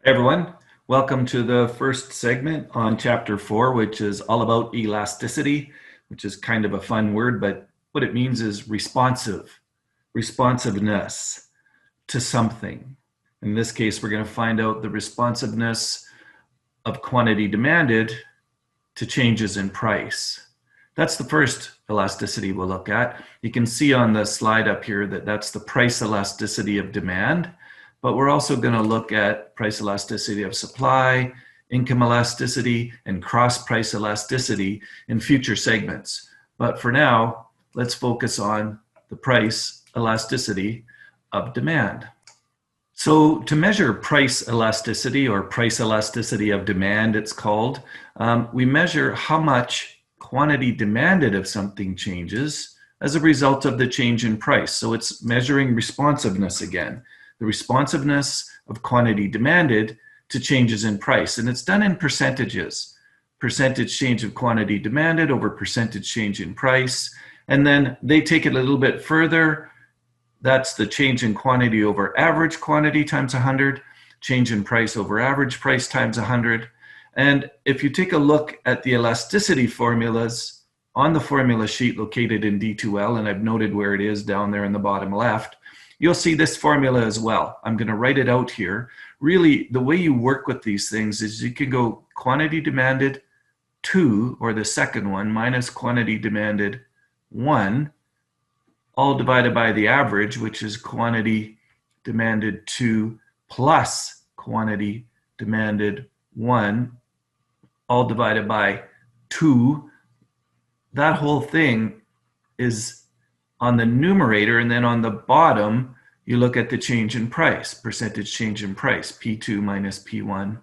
Hey everyone, welcome to the first segment on chapter 4, which is all about elasticity, which is kind of a fun word, but what it means is responsiveness to something. In this case, we're going to find out the responsiveness of quantity demanded to changes in price. That's the first elasticity we'll look at. You can see on the slide up here that that's the price elasticity of demand. But we're also going to look at price elasticity of supply, income elasticity, and cross-price elasticity in future segments. But for now, let's focus on the price elasticity of demand. So to measure price elasticity, or price elasticity of demand, it's called, we measure how much quantity demanded of something changes as a result of the change in price. So it's measuring responsiveness again. The responsiveness of quantity demanded to changes in price. And it's done in percentages. Percentage change of quantity demanded over percentage change in price. And then they take it a little bit further. That's the change in quantity over average quantity times 100, change in price over average price times 100. And if you take a look at the elasticity formulas on the formula sheet located in D2L, and I've noted where it is down there in the bottom left, you'll see this formula as well. I'm going to write it out here. Really, the way you work with these things is you can go quantity demanded 2, or the second one, minus quantity demanded 1, all divided by the average, which is quantity demanded 2 plus quantity demanded 1, all divided by 2. That whole thing is on the numerator, and then on the bottom, you look at the change in price, percentage change in price, P2 minus P1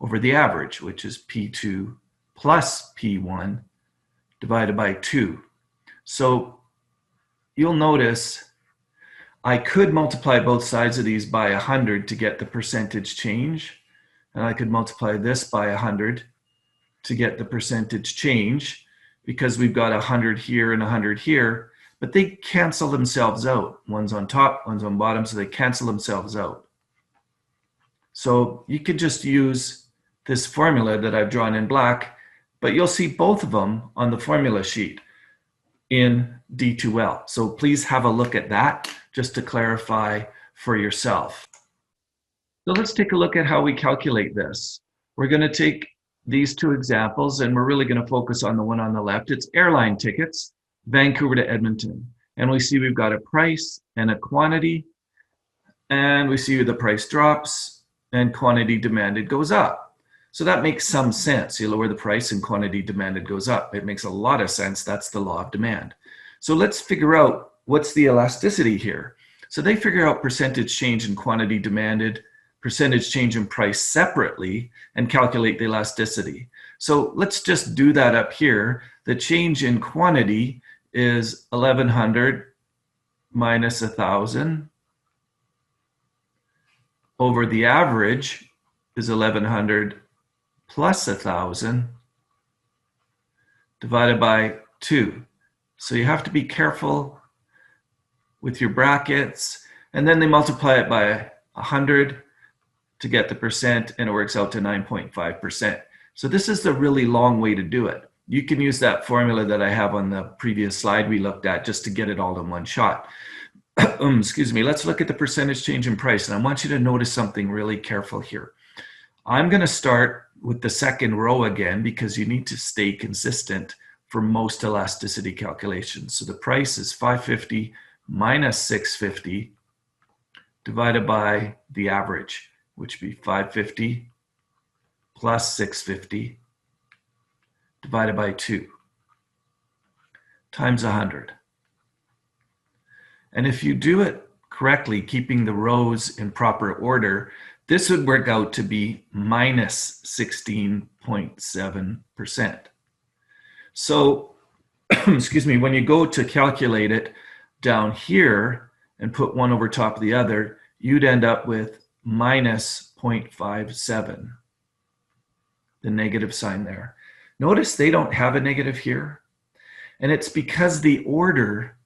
over the average, which is P2 plus P1 divided by 2. So you'll notice I could multiply both sides of these by 100 to get the percentage change, and I could multiply this by 100 to get the percentage change, because we've got 100 here and 100 here, but they cancel themselves out. One's on top, one's on bottom, so they cancel themselves out. So you could just use this formula that I've drawn in black, but you'll see both of them on the formula sheet in D2L. So please have a look at that just to clarify for yourself. So let's take a look at how we calculate this. We're going to take these two examples, and we're really going to focus on the one on the left. It's airline tickets, Vancouver to Edmonton. And we see we've got a price and a quantity, and we see the price drops and quantity demanded goes up. So that makes some sense. You lower the price and quantity demanded goes up. It makes a lot of sense. That's the law of demand. So let's figure out what's the elasticity here. So they figure out percentage change in quantity demanded, percentage change in price separately, and calculate the elasticity. So let's just do that up here. The change in quantity is 1100 minus 1000 over the average is 1100 plus 1000 divided by 2. So you have to be careful with your brackets, and then they multiply it by 100 to get the percent, and it works out to 9.5%. So this is the really long way to do it. You can use that formula that I have on the previous slide we looked at just to get it all in one shot. Excuse me, let's look at the percentage change in price. And I want you to notice something really careful here. I'm going to start with the second row again, because you need to stay consistent for most elasticity calculations. So the price is 550 minus 650 divided by the average, which would be 550 plus 650 divided by 2 times 100. And if you do it correctly, keeping the rows in proper order, this would work out to be minus 16.7%. So, excuse me, when you go to calculate it down here and put one over top of the other, you'd end up with minus 0.57, the negative sign there. Notice they don't have a negative here, and it's because the order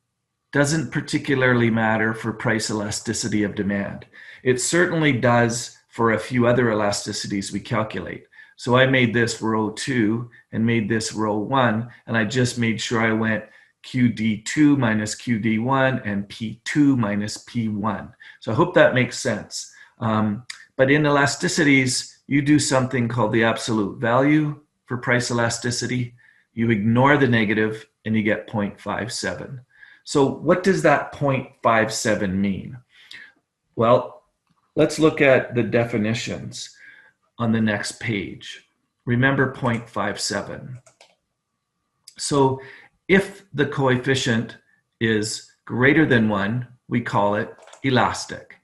doesn't particularly matter for price elasticity of demand. It certainly does for a few other elasticities we calculate. So I made this row 2 and made this row 1, and I just made sure I went QD2 minus QD1 and P2 minus P1. So I hope that makes sense. But in elasticities, you do something called the absolute value for price elasticity. You ignore the negative and you get 0.57. So what does that 0.57 mean? Well, let's look at the definitions on the next page. Remember 0.57. So if the coefficient is greater than 1, we call it elastic.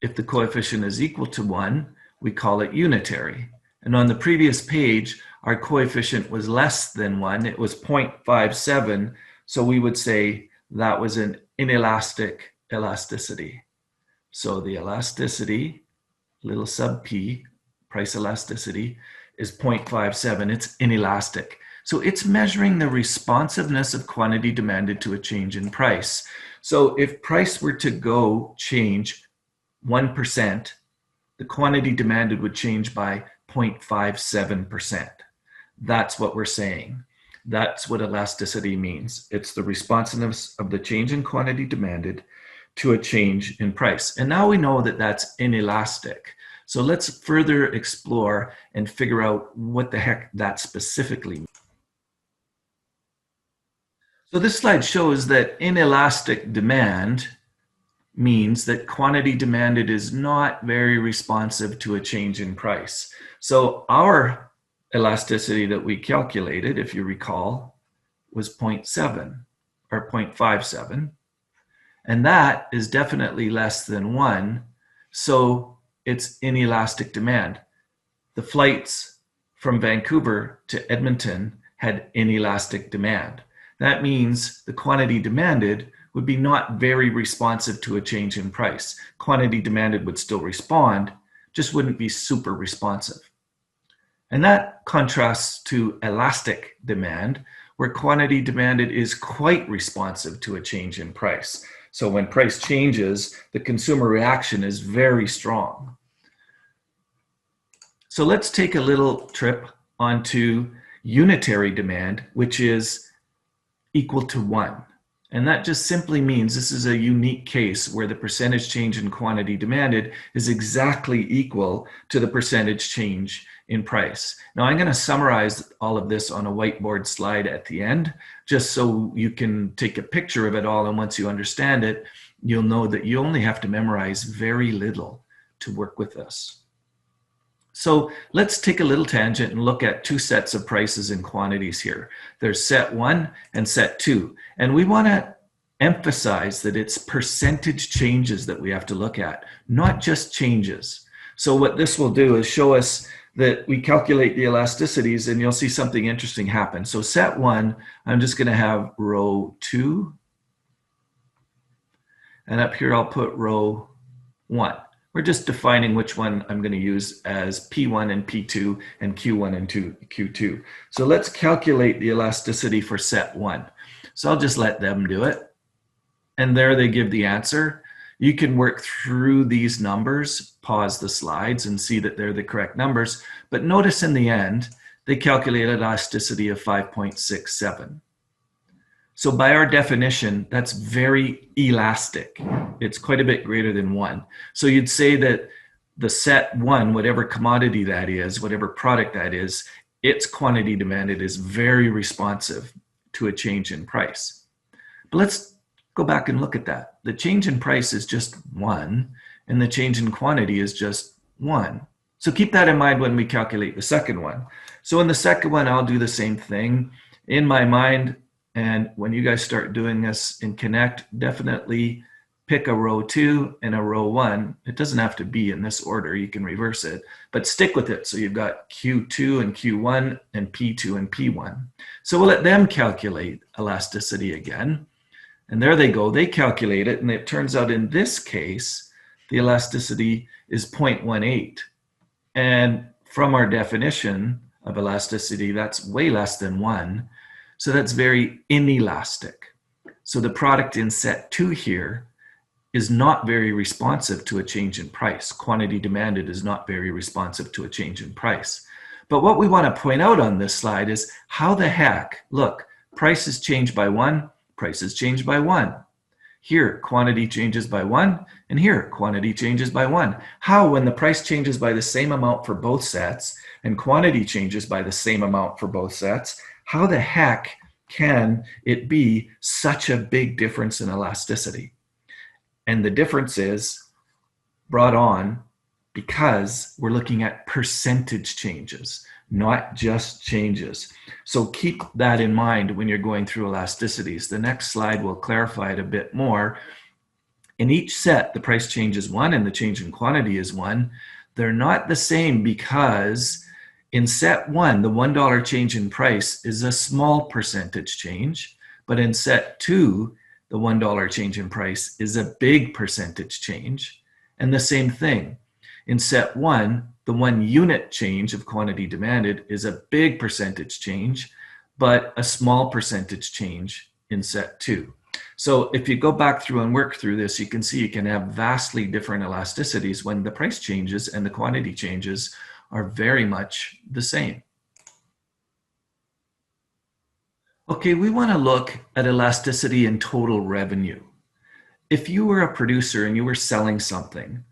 If the coefficient is equal to 1, we call it unitary. And on the previous page, our coefficient was less than 1. It was 0.57. So we would say that was an inelastic elasticity. So the elasticity, little sub p, price elasticity, is 0.57. It's inelastic. So it's measuring the responsiveness of quantity demanded to a change in price. So if price were to change 1%, the quantity demanded would change by 0.57%. That's what we're saying. That's what elasticity means. It's the responsiveness of the change in quantity demanded to a change in price. And now we know that that's inelastic. So let's further explore and figure out what the heck that specifically means. So this slide shows that inelastic demand means that quantity demanded is not very responsive to a change in price. So our elasticity that we calculated, if you recall, was 0.7 or 0.57. And that is definitely less than 1. So it's inelastic demand. The flights from Vancouver to Edmonton had inelastic demand. That means the quantity demanded would be not very responsive to a change in price. Quantity demanded would still respond, just wouldn't be super responsive. And that contrasts to elastic demand, where quantity demanded is quite responsive to a change in price. So when price changes, the consumer reaction is very strong. So let's take a little trip onto unitary demand, which is equal to 1. And that just simply means this is a unique case where the percentage change in quantity demanded is exactly equal to the percentage change in price. Now I'm going to summarize all of this on a whiteboard slide at the end, just so you can take a picture of it all. And once you understand it, you'll know that you only have to memorize very little to work with this. So let's take a little tangent and look at two sets of prices and quantities here. There's set 1 and set 2. And we want to emphasize that it's percentage changes that we have to look at, not just changes. So what this will do is show us that we calculate the elasticities, and you'll see something interesting happen. So set 1, I'm just going to have row 2. And up here I'll put row 1. We're just defining which one I'm going to use as P1 and P2 and Q1 and Q2. So let's calculate the elasticity for set 1. So I'll just let them do it. And there they give the answer. You can work through these numbers, pause the slides and see that they're the correct numbers. But notice in the end, they calculate elasticity of 5.67. So by our definition, that's very elastic. It's quite a bit greater than 1. So you'd say that the set 1, whatever commodity that is, whatever product that is, its quantity demanded is very responsive to a change in price. But let's go back and look at that. The change in price is just 1, and the change in quantity is just 1. So keep that in mind when we calculate the second one. So in the second one, I'll do the same thing. In my mind, and when you guys start doing this in Connect, definitely pick a row 2 and a row 1. It doesn't have to be in this order. You can reverse it, but stick with it. So you've got Q2 and Q1 and P2 and P1. So we'll let them calculate elasticity again. And there they go. They calculate it. And it turns out in this case, the elasticity is 0.18. And from our definition of elasticity, that's way less than 1. So that's very inelastic. So the product in set 2 here is not very responsive to a change in price. Quantity demanded is not very responsive to a change in price. But what we want to point out on this slide is how the heck, look, prices change by 1, prices change by 1. Here, quantity changes by 1, and here, quantity changes by 1. How, when the price changes by the same amount for both sets, and quantity changes by the same amount for both sets, how the heck can it be such a big difference in elasticity? And the difference is brought on because we're looking at percentage changes, not just changes. So keep that in mind when you're going through elasticities. The next slide will clarify it a bit more. In each set, the price change is 1 and the change in quantity is 1. They're not the same because in set 1, the $1 change in price is a small percentage change, but in set 2, the $1 change in price is a big percentage change. And the same thing. In set 1, the 1 unit change of quantity demanded is a big percentage change, but a small percentage change in set 2. So if you go back through and work through this, you can see you can have vastly different elasticities when the price changes and the quantity changes are very much the same. Okay, we want to look at elasticity and total revenue. If you were a producer and you were selling something,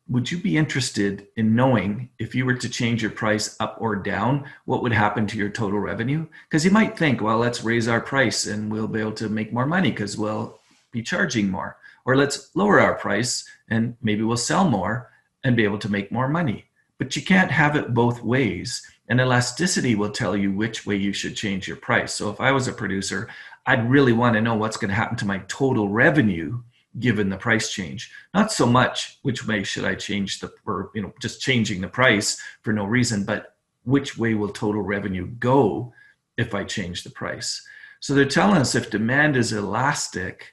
would you be interested in knowing if you were to change your price up or down, what would happen to your total revenue? Because you might think, well, let's raise our price and we'll be able to make more money because we'll be charging more. Or let's lower our price and maybe we'll sell more and be able to make more money. But you can't have it both ways. And elasticity will tell you which way you should change your price. So if I was a producer, I'd really want to know what's going to happen to my total revenue given the price change. Not so much which way should I change or just changing the price for no reason, but which way will total revenue go if I change the price. So they're telling us if demand is elastic,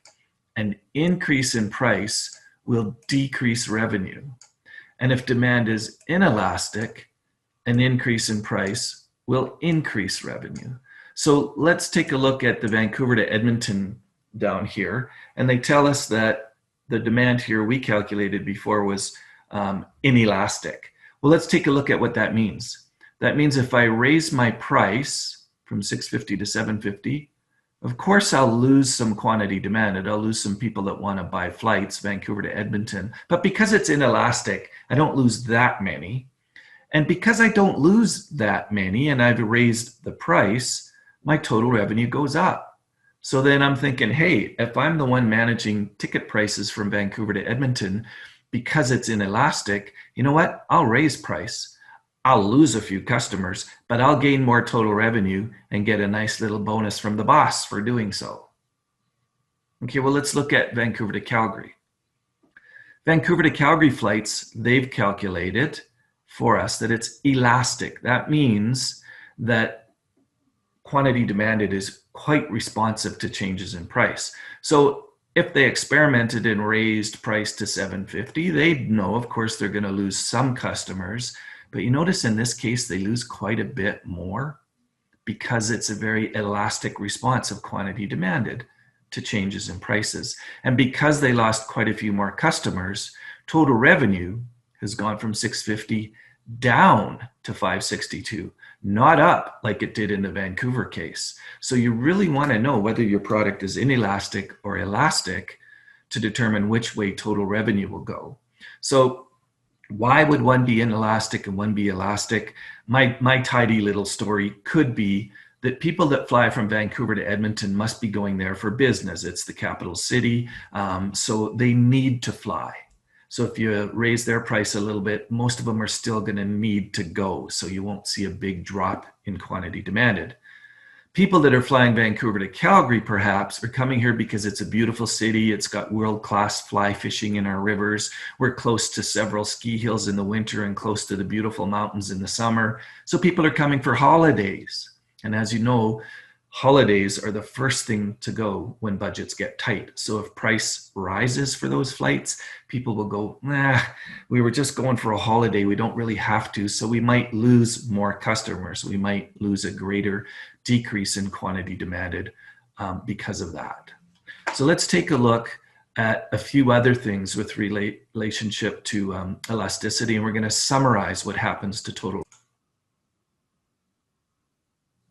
an increase in price will decrease revenue. And if demand is inelastic, an increase in price will increase revenue. So let's take a look at the Vancouver to Edmonton down here. And they tell us that the demand here we calculated before was inelastic. Well, let's take a look at what that means. That means if I raise my price from $6.50 to $7.50, of course I'll lose some quantity demanded. I'll lose some people that want to buy flights, Vancouver to Edmonton. But because it's inelastic, I don't lose that many. And because I don't lose that many and I've raised the price, my total revenue goes up. So then I'm thinking, hey, if I'm the one managing ticket prices from Vancouver to Edmonton, because it's inelastic, you know what? I'll raise price. I'll lose a few customers, but I'll gain more total revenue and get a nice little bonus from the boss for doing so. Okay, well, let's look at Vancouver to Calgary. Vancouver to Calgary flights, they've calculated for us that it's elastic. That means that quantity demanded is quite responsive to changes in price. So if they experimented and raised price to $7.50, they'd know, of course, they're going to lose some customers. But you notice in this case, they lose quite a bit more because it's a very elastic response of quantity demanded to changes in prices. And because they lost quite a few more customers, total revenue has gone from $6.50 down to $5.62, not up like it did in the Vancouver case. So you really want to know whether your product is inelastic or elastic to determine which way total revenue will go. So why would one be inelastic and one be elastic? My tidy little story could be that people that fly from Vancouver to Edmonton must be going there for business. It's the capital city, so they need to fly. So if you raise their price a little bit, most of them are still going to need to go. So you won't see a big drop in quantity demanded. People that are flying Vancouver to Calgary perhaps are coming here because it's a beautiful city. It's got world-class fly fishing in our rivers. We're close to several ski hills in the winter and close to the beautiful mountains in the summer. So people are coming for holidays. And as you know, holidays are the first thing to go when budgets get tight. So if price rises for those flights, people will go, we were just going for a holiday. We don't really have to. So we might lose more customers. We might lose a greater decrease in quantity demanded because of that. So let's take a look at a few other things with relationship to elasticity, and we're going to summarize what happens to total.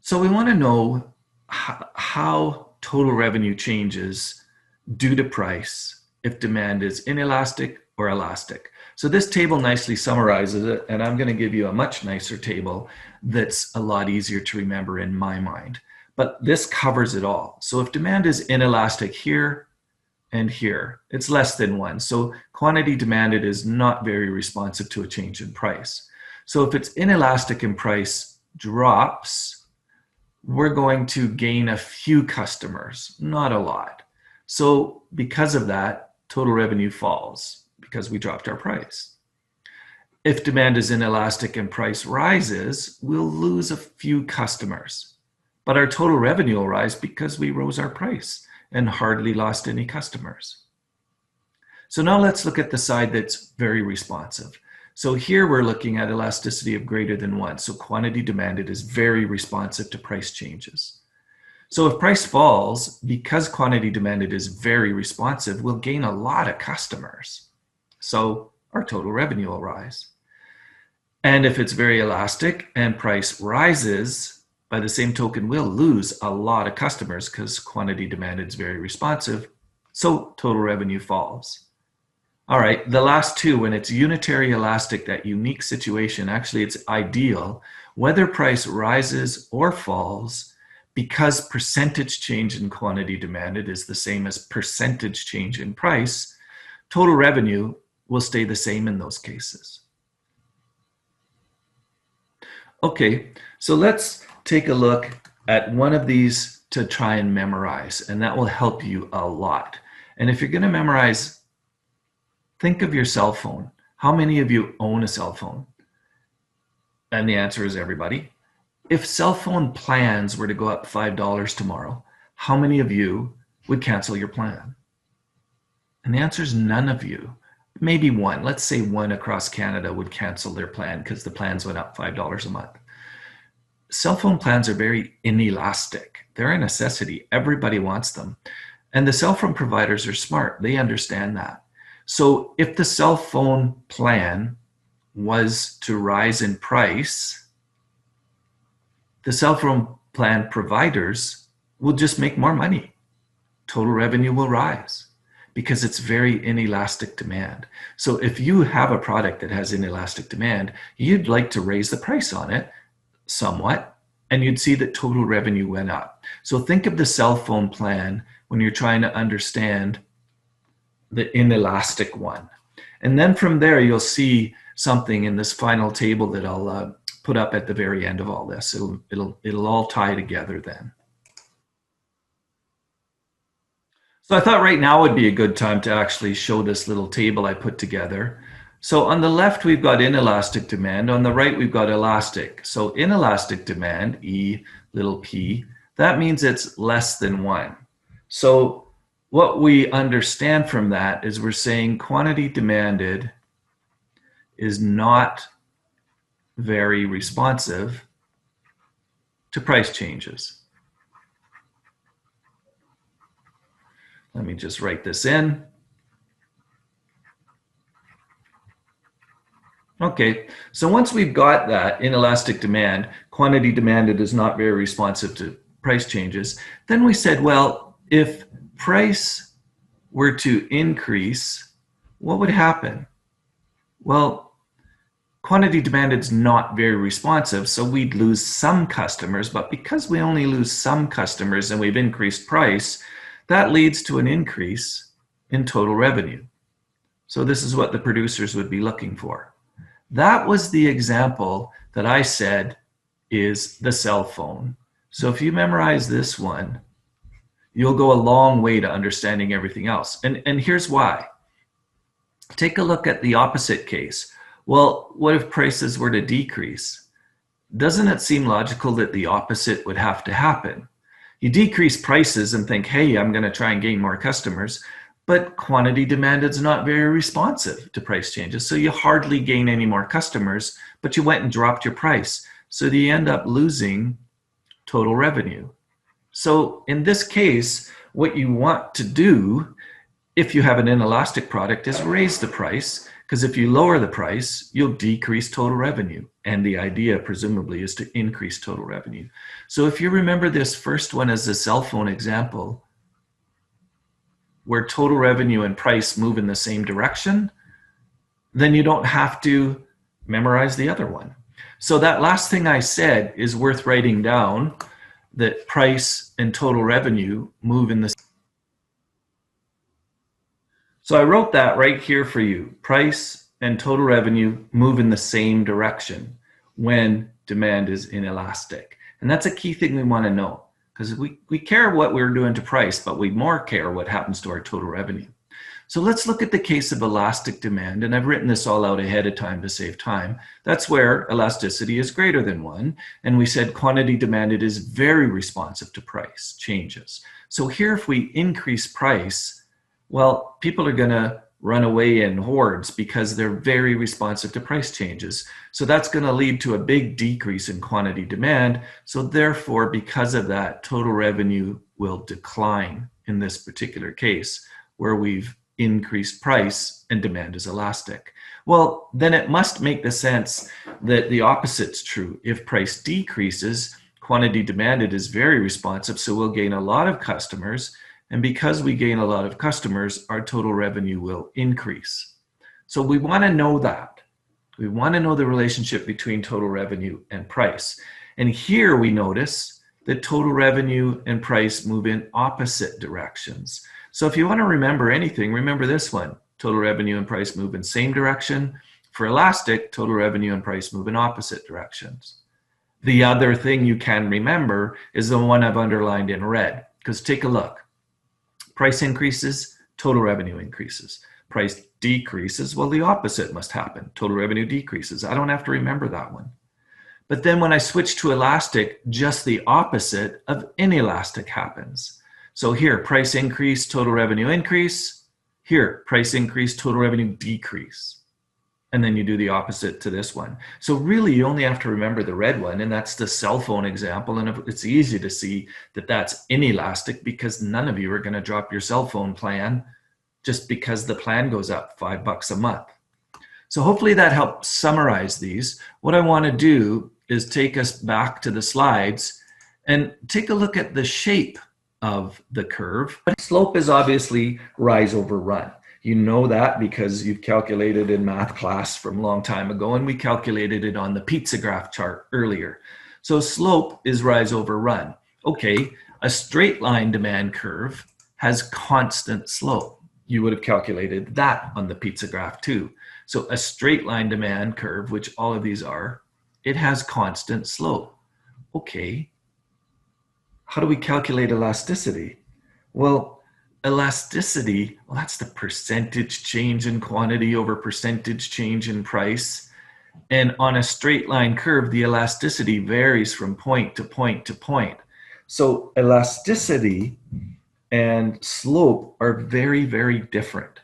So we want to know how total revenue changes due to price if demand is inelastic or elastic. So this table nicely summarizes it, and I'm going to give you a much nicer table that's a lot easier to remember in my mind. But this covers it all. So if demand is inelastic here and here, it's less than 1. So quantity demanded is not very responsive to a change in price. So if it's inelastic and price drops, we're going to gain a few customers, not a lot. So because of that, total revenue falls because we dropped our price. If demand is inelastic and price rises, we'll lose a few customers, but our total revenue will rise because we rose our price and hardly lost any customers. So now let's look at the side that's very responsive. So here we're looking at elasticity of greater than 1. So quantity demanded is very responsive to price changes. So if price falls, because quantity demanded is very responsive, we'll gain a lot of customers. So our total revenue will rise. And if it's very elastic and price rises, by the same token, we'll lose a lot of customers because quantity demanded is very responsive. So total revenue falls. All right, the last two, when it's unitary elastic, that unique situation, actually it's ideal, whether price rises or falls, because percentage change in quantity demanded is the same as percentage change in price, total revenue will stay the same in those cases. Okay, so let's take a look at one of these to try and memorize, and that will help you a lot. And if you're going to memorize, think of your cell phone. How many of you own a cell phone? And the answer is everybody. If cell phone plans were to go up $5 tomorrow, how many of you would cancel your plan? And the answer is none of you. Maybe one. Let's say one across Canada would cancel their plan because the plans went up $5 a month. Cell phone plans are very inelastic. They're a necessity. Everybody wants them. And the cell phone providers are smart. They understand that. So if the cell phone plan was to rise in price, the cell phone plan providers will just make more money. Total revenue will rise because it's very inelastic demand. So if you have a product that has inelastic demand, you'd like to raise the price on it somewhat, and you'd see that total revenue went up. So think of the cell phone plan when you're trying to understand the inelastic one. And then from there, you'll see something in this final table that I'll put up at the very end of all this. It'll all tie together then. So I thought right now would be a good time to actually show this little table I put together. So on the left, we've got inelastic demand. On the right, we've got elastic. So inelastic demand, E little p, that means it's less than 1. So what we understand from that is we're saying quantity demanded is not very responsive to price changes. Let me just write this in. Okay, so once we've got that inelastic demand, quantity demanded is not very responsive to price changes, then we said, well, if price were to increase, what would happen? Well, quantity demanded is not very responsive, so we'd lose some customers, but because we only lose some customers and we've increased price, that leads to an increase in total revenue. So this is what the producers would be looking for. That was the example that I said is the cell phone. So if you memorize this one, you'll go a long way to understanding everything else. And here's why. Take a look at the opposite case. Well, what if prices were to decrease? Doesn't it seem logical that the opposite would have to happen? You decrease prices and think, hey, I'm going to try and gain more customers, but quantity demanded is not very responsive to price changes. So you hardly gain any more customers, but you went and dropped your price. So you end up losing total revenue. So in this case, what you want to do if you have an inelastic product, is raise the price, because if you lower the price, you'll decrease total revenue. And the idea, presumably, is to increase total revenue. So if you remember this first one as a cell phone example, where total revenue and price move in the same direction, then you don't have to memorize the other one. So that last thing I said is worth writing down, that price and total revenue move in the. So I wrote that right here for you. Price and total revenue move in the same direction when demand is inelastic. And that's a key thing we want to know, because we care what we're doing to price, but we more care what happens to our total revenue. So let's look at the case of elastic demand, and I've written this all out ahead of time to save time. That's where elasticity is greater than 1, and we said quantity demanded is very responsive to price changes. So here, if we increase price, well, people are going to run away in hordes because they're very responsive to price changes. So that's going to lead to a big decrease in quantity demand. So therefore, because of that, total revenue will decline in this particular case, where we've increased price and demand is elastic. Well, then it must make the sense that the opposite's true. If price decreases, quantity demanded is very responsive, so we'll gain a lot of customers. And because we gain a lot of customers, our total revenue will increase. So we want to know that. We want to know the relationship between total revenue and price. And here we notice that total revenue and price move in opposite directions. So if you want to remember anything, remember this one. Total revenue and price move in same direction. For elastic, total revenue and price move in opposite directions. The other thing you can remember is the one I've underlined in red, because take a look. Price increases, total revenue increases. Price decreases, well, the opposite must happen. Total revenue decreases. I don't have to remember that one. But then when I switch to elastic, just the opposite of inelastic happens. So here, price increase, total revenue increase. Here, price increase, total revenue decrease. And then you do the opposite to this one. So really, you only have to remember the red one, and that's the cell phone example. And it's easy to see that that's inelastic, because none of you are going to drop your cell phone plan just because the plan goes up $5 a month. So hopefully that helps summarize these. What I want to do is take us back to the slides and take a look at the shape of the curve. Slope is obviously rise over run. You know that because you've calculated in math class from a long time ago, and we calculated it on the pizza graph chart earlier. So slope is rise over run. Okay, a straight line demand curve has constant slope. You would have calculated that on the pizza graph too. So a straight line demand curve, which all of these are, it has constant slope. Okay, how do we calculate elasticity? Well, elasticity, well, that's the percentage change in quantity over percentage change in price. And on a straight line curve, the elasticity varies from point to point to point. So elasticity and slope are very, very different.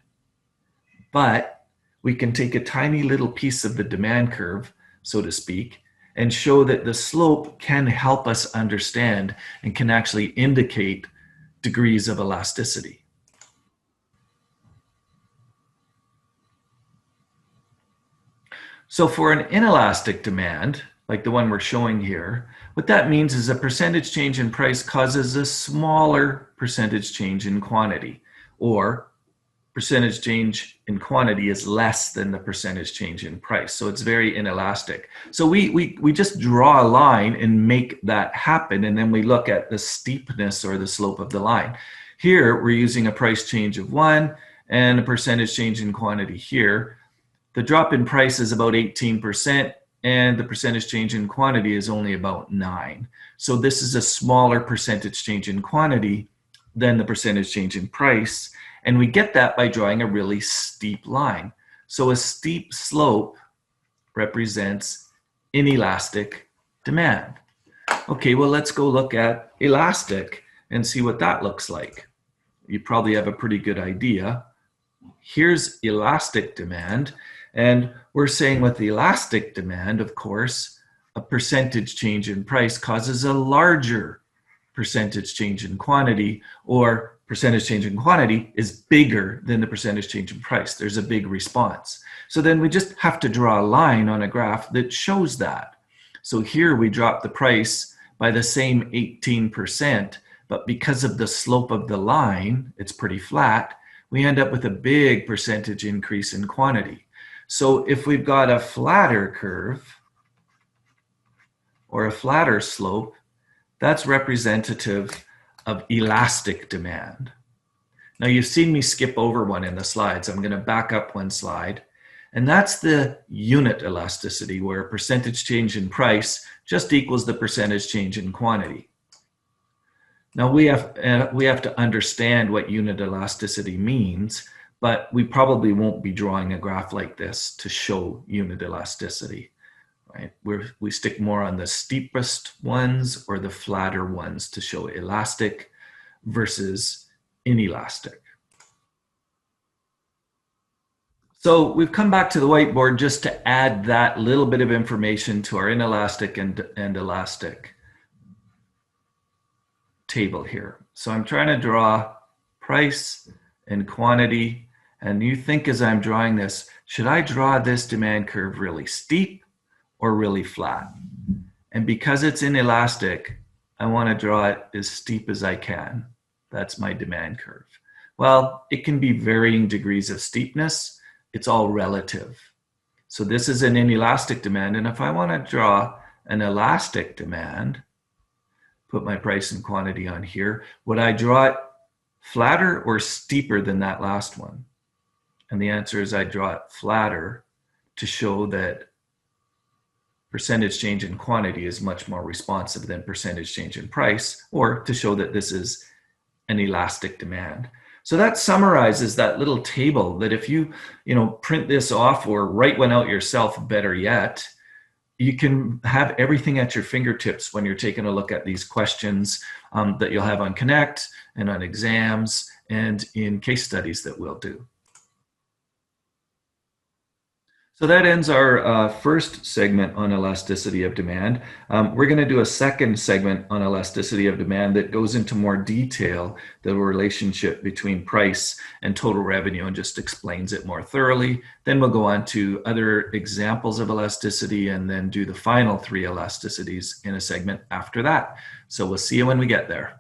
But we can take a tiny little piece of the demand curve, so to speak, and show that the slope can help us understand and can actually indicate degrees of elasticity. So for an inelastic demand, like the one we're showing here, what that means is a percentage change in price causes a smaller percentage change in quantity, or percentage change in quantity is less than the percentage change in price. So it's very inelastic. So we just draw a line and make that happen, and then we look at the steepness or the slope of the line. Here, we're using a price change of 1 and a percentage change in quantity here. The drop in price is about 18%, and the percentage change in quantity is only about 9. So this is a smaller percentage change in quantity than the percentage change in price. And we get that by drawing a really steep line. So a steep slope represents inelastic demand. Okay, well, let's go look at elastic and see what that looks like. You probably have a pretty good idea. Here's elastic demand. And we're saying with the elastic demand, of course, a percentage change in price causes a larger percentage change in quantity, or percentage change in quantity is bigger than the percentage change in price. There's a big response. So then we just have to draw a line on a graph that shows that. So here we drop the price by the same 18%, but because of the slope of the line, it's pretty flat, we end up with a big percentage increase in quantity. So if we've got a flatter curve or a flatter slope, that's representative of elastic demand. Now you've seen me skip over one in the slides. I'm going to back up one slide. And that's the unit elasticity, where percentage change in price just equals the percentage change in quantity. Now we have to understand what unit elasticity means, but we probably won't be drawing a graph like this to show unit elasticity. Right? We stick more on the steepest ones or the flatter ones to show elastic versus inelastic. So we've come back to the whiteboard just to add that little bit of information to our inelastic and elastic table here. So I'm trying to draw price and quantity, and you think as I'm drawing this, should I draw this demand curve really steep or really flat? And because it's inelastic, I want to draw it as steep as I can. That's my demand curve. Well, it can be varying degrees of steepness. It's all relative. So this is an inelastic demand, and if I want to draw an elastic demand, put my price and quantity on here, would I draw it flatter or steeper than that last one? And the answer is I draw it flatter to show that percentage change in quantity is much more responsive than percentage change in price, or to show that this is an elastic demand. So that summarizes that little table that if you print this off or write one out yourself, better yet, you can have everything at your fingertips when you're taking a look at these questions that you'll have on Connect and on exams and in case studies that we'll do. So that ends our first segment on elasticity of demand. We're going to do a second segment on elasticity of demand that goes into more detail, the relationship between price and total revenue, and just explains it more thoroughly. Then we'll go on to other examples of elasticity and then do the final 3 elasticities in a segment after that. So we'll see you when we get there.